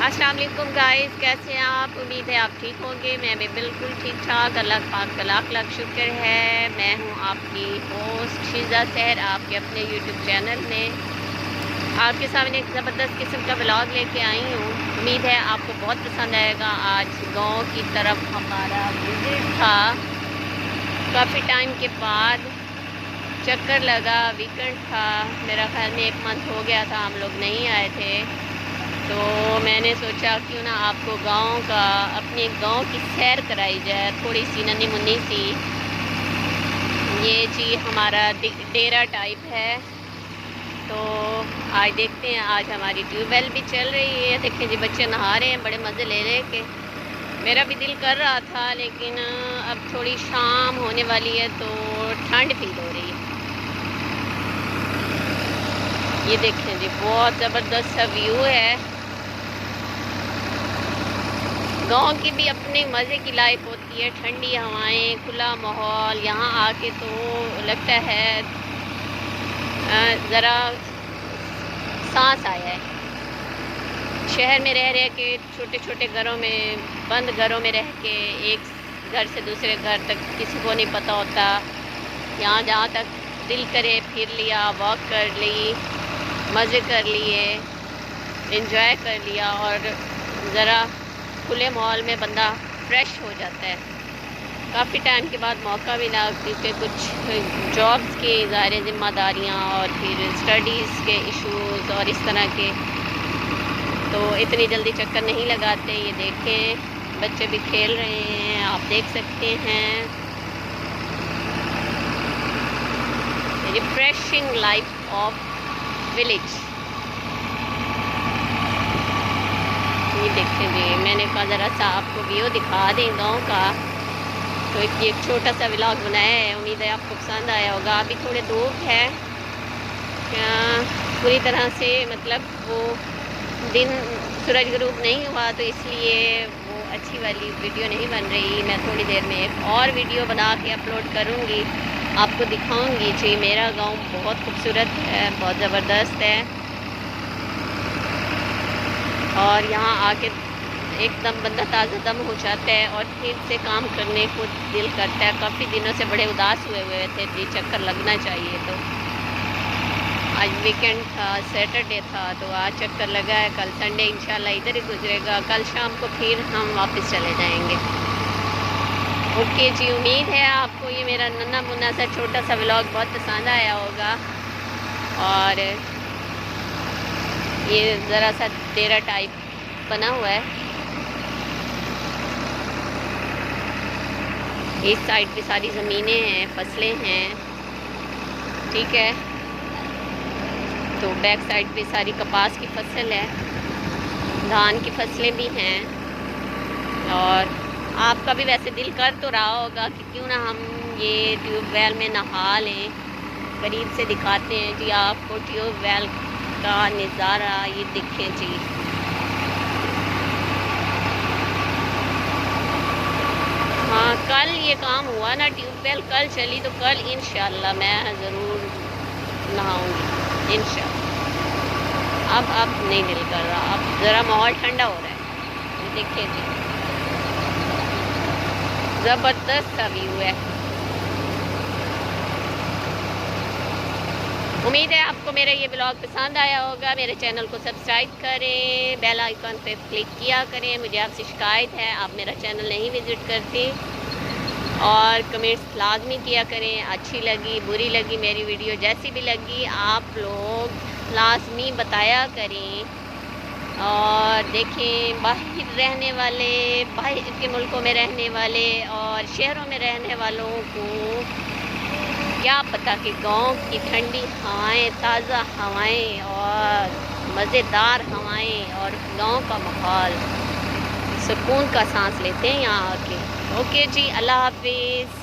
अस्सलाम वालेकुम गाइस, कैसे हैं आप? उम्मीद है आप ठीक होंगे। मैं भी बिल्कुल ठीक ठाक, अल्लाह पाक का लाख लाख शुक्र है। मैं हूं आपकी होस्ट शीज़ा सहर, आपके अपने यूट्यूब चैनल में आपके सामने एक ज़बरदस्त किस्म का व्लॉग लेके आई हूं। उम्मीद है आपको बहुत पसंद आएगा। आज गांव की तरफ हमारा विजिट था, काफ़ी टाइम के बाद चक्कर लगा। वीकेंड था, मेरा ख्याल में 1 मंथ हो गया था हम लोग नहीं आए थे, तो मैंने सोचा क्यों ना आपको गांव का, अपने गांव की सैर कराई जाए, थोड़ी सी नन्ही मुन्नी सी। ये जी हमारा डेरा टाइप है। तो आज देखते हैं, आज हमारी ट्यूबवेल भी चल रही है। देखिए जी बच्चे नहा रहे हैं बड़े मज़े ले ले के। मेरा भी दिल कर रहा था, लेकिन अब थोड़ी शाम होने वाली है तो ठंड फील हो रही है। ये देखें जी बहुत ज़बरदस्त सा व्यू है। गांव की भी अपने मज़े की लाइफ होती है, ठंडी हवाएं, खुला माहौल। यहाँ आके तो लगता है ज़रा सांस आया है। शहर में रह रह के, छोटे छोटे घरों में, बंद घरों में रह के, एक घर से दूसरे घर तक किसी को नहीं पता होता। यहाँ जहाँ तक दिल करे फिर लिया, वॉक कर ली, मज़े कर लिए, एंजॉय कर लिया, और ज़रा खुले माहौल में बंदा फ्रेश हो जाता है। काफ़ी टाइम के बाद मौका मिला, क्योंकि कुछ जॉब्स के ज़ाहिर ज़िम्मेदारियाँ और फिर स्टडीज़ के इश्यूज़ और इस तरह के, तो इतनी जल्दी चक्कर नहीं लगाते। ये देखें बच्चे भी खेल रहे हैं, आप देख सकते हैं। Refreshing life of village. ये देखें जी, मैंने कहा ज़रा सा आपको व्यू दिखा दें गांव का, तो एक छोटा सा व्लॉग बनाया है। उम्मीद है आपको पसंद आया होगा। अभी थोड़े धूप है, पूरी तरह से मतलब वो दिन सूरज ग्रूब नहीं हुआ, तो इसलिए वो अच्छी वाली वीडियो नहीं बन रही। मैं थोड़ी देर में एक और वीडियो बना के अपलोड करूँगी, आपको दिखाऊँगी जी। मेरा गाँव बहुत खूबसूरत है, बहुत ज़बरदस्त है, और यहाँ आके एकदम बंदा ताज़ा दम हो जाता है और फिर से काम करने को दिल करता है। काफ़ी दिनों से बड़े उदास हुए थे जी, चक्कर लगना चाहिए। तो आज वीकेंड था, सैटरडे था, तो आज चक्कर लगा है। कल संडे इंशाल्लाह इधर ही गुजरेगा, कल शाम को फिर हम वापस चले जाएंगे। ओके जी, उम्मीद है आपको ये मेरा नन्हा मुन्ना सा छोटा सा व्लॉग बहुत पसंद आया होगा। और ये ज़रा सा डेरा टाइप बना हुआ है। इस साइड पे सारी ज़मीनें हैं, फसलें हैं, ठीक है। तो बैक साइड पे सारी कपास की फसल है, धान की फसलें भी हैं। और आपका भी वैसे दिल कर तो रहा होगा कि क्यों ना हम ये ट्यूबवेल में नहा लें। करीब से दिखाते हैं जी आपको ट्यूबवेल का नज़ारा। ये देखें जी, हाँ कल ये काम हुआ ना, ट्यूबवेल कल चली, तो कल इंशाल्लाह मैं ज़रूर नहाऊंगी इंशाल्लाह। अब नहीं दिल कर रहा, अब ज़रा माहौल ठंडा हो रहा है। ये देखिए जी, ज़बरदस्त सा व्यू है। उम्मीद है आपको मेरा ये ब्लॉग पसंद आया होगा। मेरे चैनल को सब्सक्राइब करें, बेल आइकन पे क्लिक किया करें। मुझे आपसे शिकायत है, आप मेरा चैनल नहीं विज़िट करते। और कमेंट्स लाजमी किया करें, अच्छी लगी बुरी लगी मेरी वीडियो, जैसी भी लगी आप लोग लाजमी बताया करें। और देखें, बाहर रहने वाले, बाहर के मुल्कों में रहने वाले और शहरों में रहने वालों को क्या पता कि गांव की ठंडी हवाएं, ताज़ा हवाएं और मज़ेदार हवाएं और गांव का माहौल, सुकून का सांस लेते हैं यहाँ आके। ओके जी, अल्लाह हाफिज़।